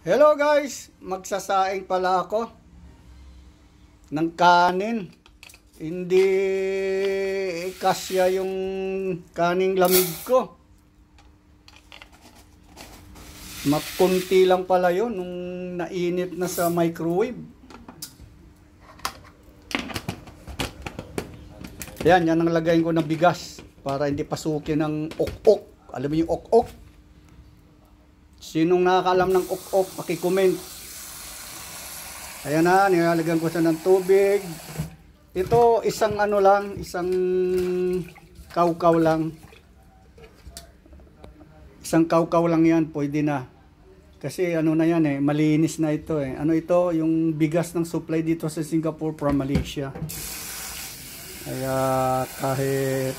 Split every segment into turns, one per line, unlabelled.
Hello guys, magsasaing pala ako ng kanin. Hindi kasya yung kaning lamig ko. Makunti lang pala yun nung nainit na sa microwave. Yan ang lagayin ko ng bigas para hindi pasukin ng ok-ok. Alam mo yung ok-ok? Sinong nakakaalam ng ok-ok, paki-comment. Ayan na, nilalagyan ko siya ng tubig. Ito, isang ano lang, isang kaukaw lang. Isang kaukaw lang yan, pwede na. Kasi ano na yan malinis na ito Ano ito, yung bigas ng supply dito sa Singapore from Malaysia. Kaya kahit...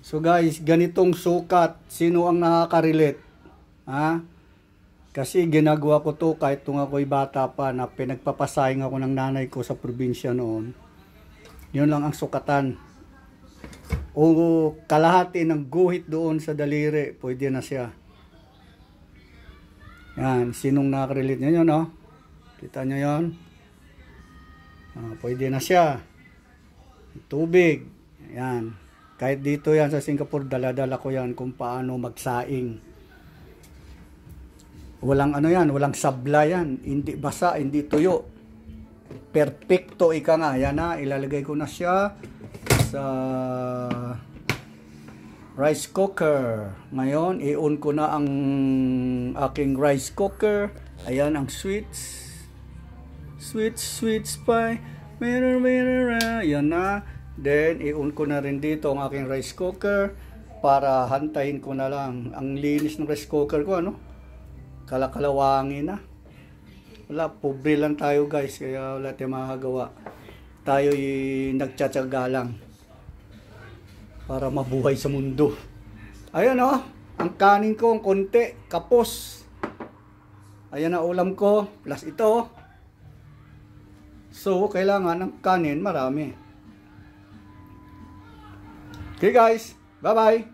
So guys, ganitong sukat, sino ang nakaka-relate? Kasi ginagawa ko to kahit nung ako'y bata pa na pinagpapasaing ako ng nanay ko sa probinsya noon. Yun lang ang sukatan. O kalahati ng guhit doon sa daliri, pwede na siya. Yan, sinong nakaka-relate nyo yun, no? Kita nyo yun? Pwede na siya. Tubig. Yan. Kahit dito yan sa Singapore, dala-dala ko yan kung paano magsaing. Walang ano yan, walang sabla yan. Hindi basa, hindi tuyo. Perfecto ika nga. Yan na, ilalagay ko na siya sa rice cooker. Ngayon, i-on ko na ang aking rice cooker. Ayan ang sweets. Sweets pie. Yan na. Then, i-on ko na rin dito ang aking rice cooker para hantayin ko na lang. Ang linis ng rice cooker ko, ano? Kalakalawangin na. Wala, pobre lang tayo guys, kaya wala tayong makagawa. Tayo nagtsatsaga lang para mabuhay sa mundo. Ayan ang kanin ko, ang konti, kapos. Ayan na ulam ko, plus ito. So, kailangan ng kanin marami. Okay guys, bye bye.